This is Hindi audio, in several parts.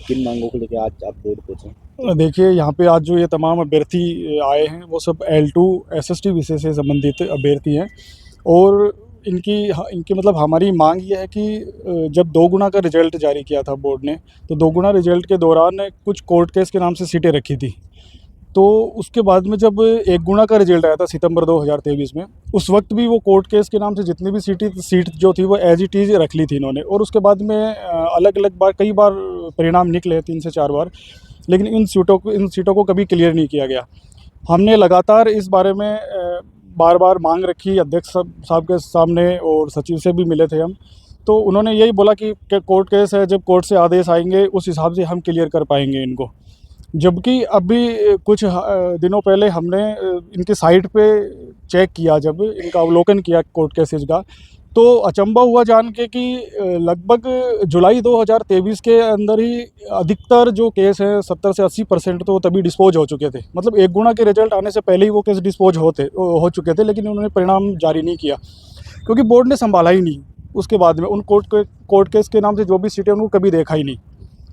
किन मांगों को लेकर आज आप बोर्ड पहुंचे? देखिए, यहाँ पे आज जो ये तमाम अभ्यर्थी आए हैं वो सब L2 SST विषय से संबंधित अभ्यर्थी हैं। और इनकी मतलब हमारी मांग ये है कि जब 2 गुना का रिज़ल्ट जारी किया था बोर्ड ने, तो 2 गुना रिज़ल्ट के दौरान कुछ कोर्ट केस के नाम से सीटें रखी थी। तो उसके बाद में जब 1 गुना का रिज़ल्ट आया था सितंबर 2023 में, उस वक्त भी वो कोर्ट केस के नाम से जितनी भी सीट जो थी वो एज़ इट इज़ रख ली थी इन्होंने। और उसके बाद में अलग-अलग बार कई बार परिणाम निकले 3 से 4 बार, लेकिन इन सीटों को कभी क्लियर नहीं किया गया। हमने लगातार इस बारे में बार-बार मांग रखी अध्यक्ष साहब के सामने, और सचिव से भी मिले थे हम। तो उन्होंने यही बोला कि कोर्ट केस है, जब कोर्ट से आदेश आएंगे उस हिसाब से हम क्लियर कर पाएंगे इनको। जबकि अभी कुछ दिनों पहले हमने इनकी साइट पे चेक किया, जब इनका अवलोकन किया कोर्ट केसेस का, तो अचंभा हुआ जान के कि लगभग जुलाई 2023 के अंदर ही अधिकतर जो केस हैं 70 से 80% तो तभी डिस्पोज हो चुके थे। मतलब 1 गुना के रिजल्ट आने से पहले ही वो केस डिस्पोज हो चुके थे, लेकिन उन्होंने परिणाम जारी नहीं किया क्योंकि बोर्ड ने संभाला ही नहीं। उसके बाद में उन कोर्ट केस के नाम से जो भी सीटें उनको कभी देखा ही नहीं।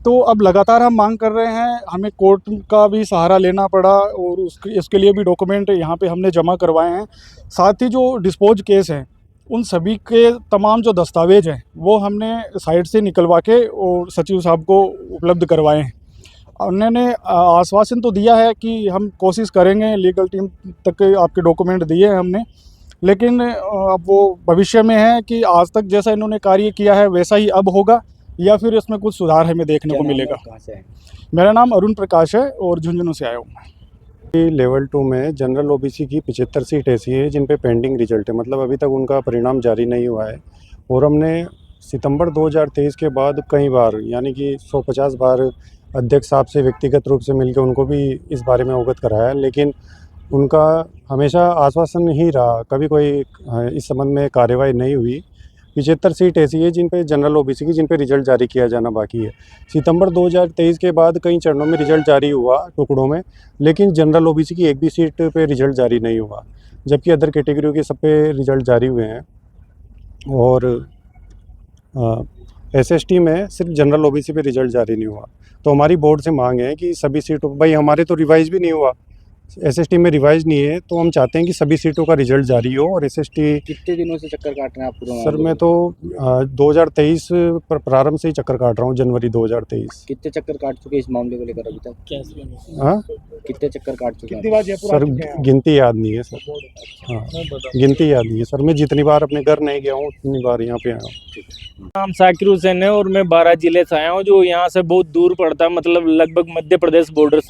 तो अब लगातार हम मांग कर रहे हैं, हमें कोर्ट का भी सहारा लेना पड़ा, और इसके लिए भी डॉक्यूमेंट यहाँ पे हमने जमा करवाए हैं। साथ ही जो डिस्पोज केस हैं उन सभी के तमाम जो दस्तावेज हैं वो हमने साइट से निकलवा के और सचिव साहब को उपलब्ध करवाए हैं। उन्होंने आश्वासन तो दिया है कि हम कोशिश करेंगे, लीगल टीम तक आपके डॉक्यूमेंट दिए हैं हमने, लेकिन अब वो भविष्य में है कि आज तक जैसा इन्होंने कार्य किया है वैसा ही अब होगा, या फिर इसमें कुछ सुधार हमें देखने को मिलेगा। कहाँ से है? मेरा नाम अरुण प्रकाश है और झुंझुनू से आया हूँ मैं। लेवल 2 में जनरल ओबीसी की 75 सीट ऐसी है जिन पे पेंडिंग रिजल्ट है, मतलब अभी तक उनका परिणाम जारी नहीं हुआ है। और हमने सितंबर 2023 के बाद कई बार, यानी कि 150 बार अध्यक्ष साहब से व्यक्तिगत रूप से मिलकर उनको भी इस बारे में अवगत कराया, लेकिन उनका हमेशा आश्वासन ही रहा, कभी कोई इस संबंध में कार्यवाही नहीं हुई। 75 सीट ऐसी है जिन पे जनरल ओबीसी की, जिन पे रिजल्ट जारी किया जाना बाकी है। सितंबर 2023 के बाद कई चरणों में रिजल्ट जारी हुआ टुकड़ों में, लेकिन जनरल ओबीसी की एक भी सीट पे रिजल्ट जारी नहीं हुआ, जबकि अदर कैटेगरियों के सब पे रिजल्ट जारी हुए हैं। और एसएसटी में सिर्फ जनरल ओबीसी पे रिजल्ट जारी नहीं हुआ। तो हमारी बोर्ड से मांग है कि सभी सीटों, भाई हमारे तो रिवाइज भी नहीं हुआ, एसएसटी में रिवाइज नहीं है, तो हम चाहते हैं कि सभी सीटों का रिजल्ट जारी हो। और एसएसटी कितने दिनों से चक्कर काट रहे हैं आप पूरा? सर मैं तो 2023 पर प्रारंभ से ही चक्कर काट रहा हूँ, जनवरी 2023। कितने चक्कर काट चुके इस मामले को लेकर अभी तक? हाँ कितने चक्कर काट चुके हैं? सर, गिनती याद नहीं है सर। हाँ, गिनती याद नहीं है सर। मैं जितनी बार अपने घर नहीं गया हूँ उतनी बार यहाँ पे आया हूँ। नाम साकिर हुसैन है और मैं 12 जिले से आया हूँ, जो यहाँ से बहुत दूर पड़ता है, मतलब लगभग मध्य प्रदेश बॉर्डर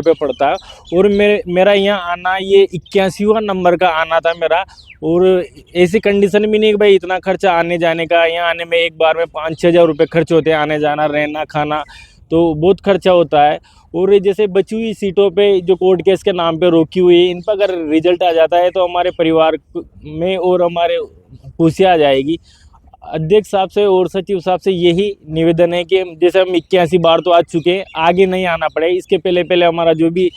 पे पड़ता है। और मेरा यहाँ आना, ये 81वां नंबर का आना था मेरा। और ऐसी कंडीशन भी नहीं कि भाई इतना खर्चा आने जाने का, यहाँ आने में एक बार में 5-6 हज़ार रुपये खर्च होते हैं, आने जाना रहना खाना, तो बहुत खर्चा होता है। और जैसे बची हुई सीटों पे जो कोर्ट केस के नाम पे रोकी हुई है, इन पर अगर रिजल्ट आ जाता है तो हमारे परिवार में और हमारे खुशी आ जाएगी। अध्यक्ष साहब से और सचिव साहब से यही निवेदन है कि जैसे हम 81 बार तो आ चुके हैं, आगे नहीं आना पड़े, इसके पहले हमारा जो भी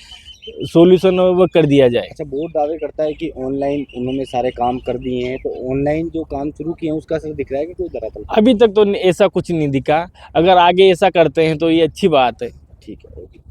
सॉल्यूशन हो वो कर दिया जाए। अच्छा, बोर्ड दावे करता है कि ऑनलाइन उन्होंने सारे काम कर दिए हैं, तो ऑनलाइन जो काम शुरू किए हैं उसका असर दिख रहा है कि कोई धरातल? अभी तक तो ऐसा कुछ नहीं दिखा, अगर आगे ऐसा करते हैं तो ये अच्छी बात है। ठीक है, ओके।